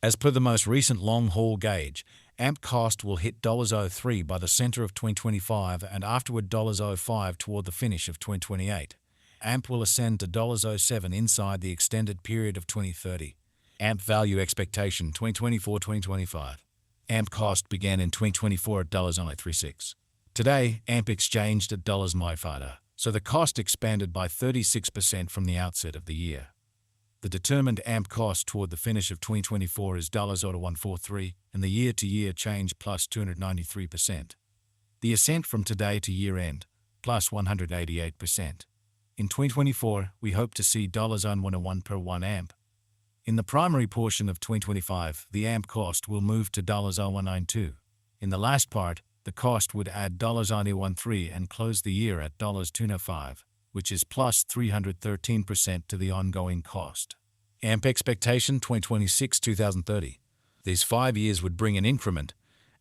As per the most recent long-haul gauge, AMP cost will hit $0.03 by the center of 2025 and afterward $0.05 toward the finish of 2028. AMP will ascend to $0.07 inside the extended period of 2030. AMP value expectation 2024-2025. AMP cost began in 2024 at $0.36. Today, AMP exchanged at $0.95, so the cost expanded by 36% from the outset of the year. The determined AMP cost toward the finish of 2024 is $143, and the year-to-year change plus 293%. The ascent from today to year-end, plus 188%. In 2024, we hope to see $101 per 1 AMP. In the primary portion of 2025, the AMP cost will move to $192. In the last part, the cost would add $0.13 and close the year at $205, which is plus 313% to the ongoing cost. AMP expectation 2026-2030. These 5 years would bring an increment.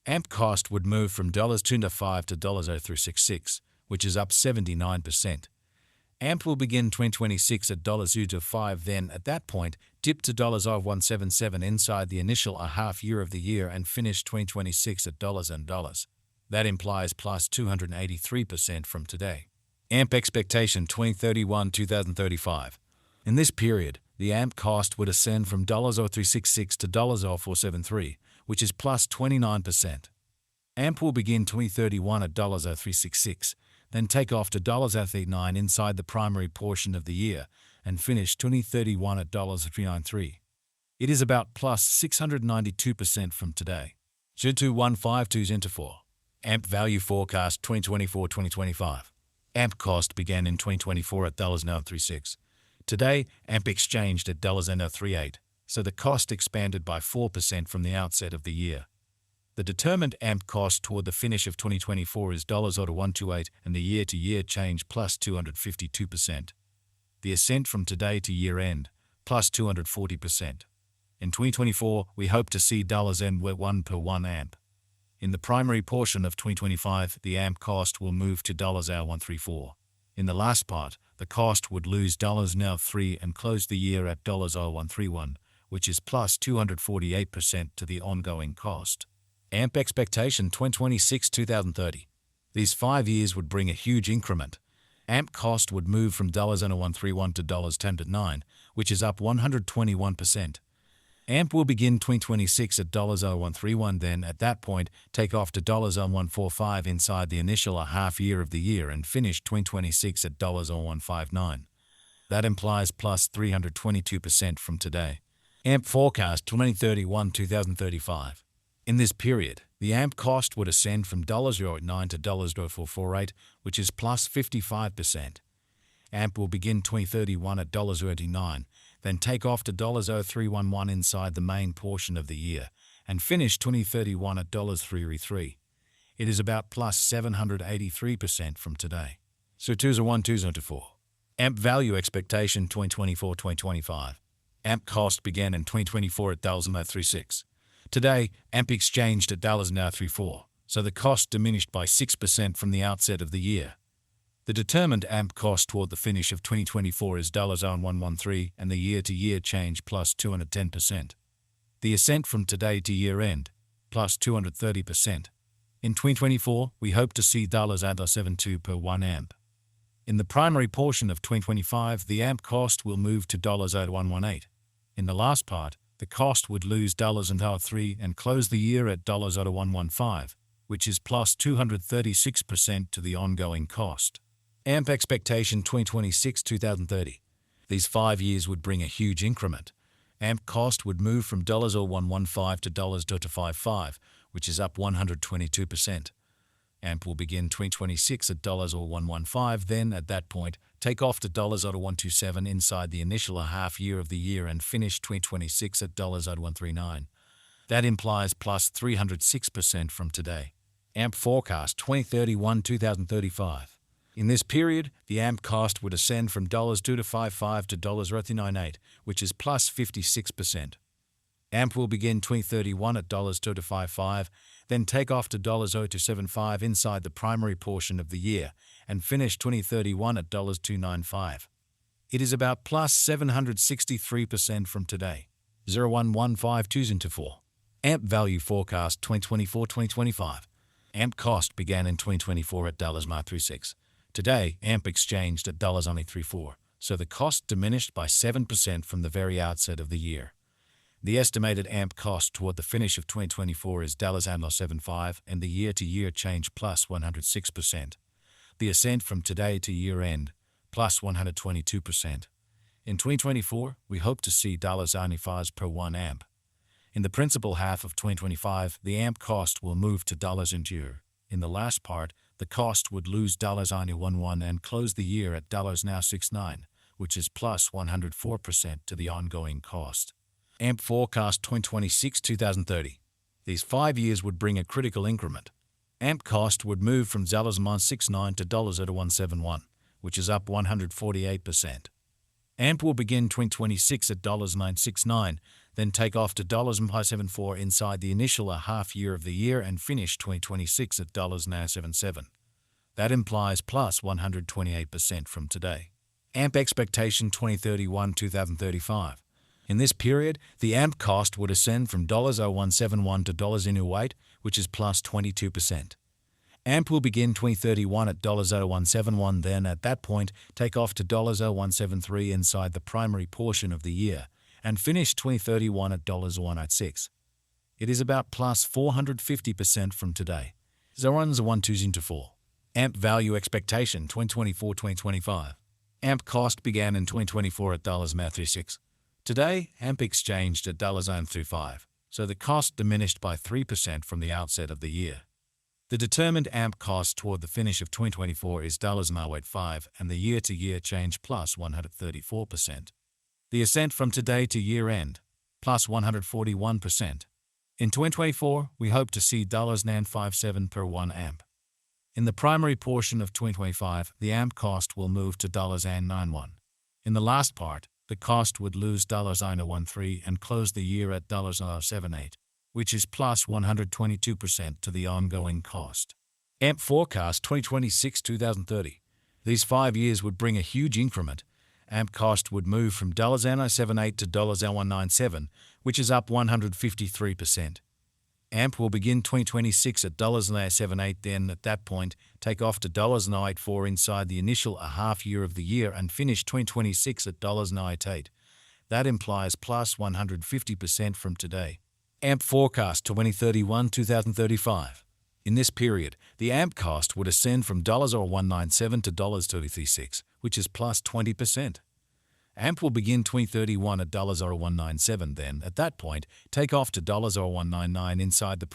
AMP cost would move from $205 to $0.0366, which is up 79%. AMP will begin 2026 at $205, then at that point dip to $177 inside the initial half year of the year and finish 2026 at $. That implies plus 283% from today. AMP expectation 2031-2035. In this period, the AMP cost would ascend from $0.0366 to $0.0473, which is plus 29%. AMP will begin 2031 at $0.0366, then take off to $0.39 inside the primary portion of the year and finish 2031 at $393. It is about plus 692% from today. 2152 into 4. AMP value forecast 2024-2025. AMP cost began in 2024 at $0.36. Today, AMP exchanged at $0.38, so the cost expanded by 4% from the outset of the year. The determined AMP cost toward the finish of 2024 is $128 and the year-to-year change plus 252%. The ascent from today to year-end, plus 240%. In 2024, we hope to see $1 per 1 AMP. In the primary portion of 2025, the AMP cost will move to $134. In the last part, the cost would lose $3 and close the year at $131, which is plus 248% to the ongoing cost. AMP expectation 2026-2030. These 5 years would bring a huge increment. AMP cost would move from $131 to $109, which is up 121%. AMP will begin 2026 at $131, then at that point take off to $145 inside the initial half year of the year and finish 2026 at $159. That implies plus 322% from today. AMP forecast 2031-2035. In this period, the AMP cost would ascend from $0.09 to $0.448, which is plus 55%. AMP will begin 2031 at $0.39, then take off to $0.0311 inside the main portion of the year, and finish 2031 at $333. It is about plus 783% from today. So 2012-2024. AMP value expectation 2024-2025. AMP cost began in 2024 at $0.36. Today, AMP exchanged at $0.34, so the cost diminished by 6% from the outset of the year. The determined AMP cost toward the finish of 2024 is $113 and the year-to-year change plus 210%. The ascent from today to year-end, plus 230%. In 2024, we hope to see $72 per 1 AMP. In the primary portion of 2025, the AMP cost will move to $118. In the last part, the cost would lose $3 and close the year at $115, which is plus 236% to the ongoing cost. AMP expectation 2026-2030. These 5 years would bring a huge increment. AMP cost would move from $115 to $255, which is up 122%. AMP will begin 2026 at $115, then at that point take off to $127 inside the initial half year of the year and finish 2026 at $139. That implies plus 306% from today. AMP forecast 2031-2035. In this period, the AMP cost would ascend from $255 to $398, which is plus 56%. AMP will begin 2031 at $255, then take off to $0.275 inside the primary portion of the year and finish 2031 at $295. It is about plus 763% from today. $0.11524. AMP value forecast 2024-2025. AMP cost began in 2024 at $36. Today, AMP exchanged at $34, so the cost diminished by 7% from the very outset of the year. The estimated AMP cost toward the finish of 2024 is $75, and the year-to-year change plus 106%. The ascent from today to year-end plus 122%. In 2024, we hope to see $95 per 1 AMP. In the principal half of 2025, the AMP cost will move to dollars and year. In the last part, the cost would lose $11 and close the year at $69, which is plus 104% to the ongoing cost. AMP forecast 2026-2030. These 5 years would bring a critical increment. AMP cost would move from $0.69 to $0.171, which is up 148%. AMP will begin 2026 at $969, then take off to $574 inside the initial half year of the year and finish 2026 at $977. That implies plus 128% from today. AMP expectation 2031-2035. In this period, the AMP cost would ascend from $0.0171 to $0.08, which is plus 22%. AMP will begin 2031 at $0.0171, then at that point take off to $0.0173 inside the primary portion of the year and finish 2031 at $1.86. It is about plus 450% from today. 0.11204. AMP value expectation 2024-2025. AMP cost began in 2024 at $36. Today, AMP exchanged at $35, so the cost diminished by 3% from the outset of the year. The determined AMP cost toward the finish of 2024 is $0.85 and the year-to-year change plus 134%. The ascent from today to year-end, plus 141%. In 2024, we hope to see $957 per 1 AMP. In the primary portion of 2025, the AMP cost will move to $91. In the last part, the cost would lose $913 and close the year at $78. Which is plus 122% to the ongoing cost. AMP forecast 2026-2030. These 5 years would bring a huge increment. AMP cost would move from $0.978 to $1.97, which is up 153%. AMP will begin 2026 at $0.978, then at that point take off to $0.984 inside the initial half year of the year and finish 2026 at $0.988. That implies plus 150% from today. AMP forecast 2031-2035. In this period, the AMP cost would ascend from $1.97 to $2.36, which is plus 20%. AMP will begin 2031 at $1.97, then, at that point, take off to $1.99 inside the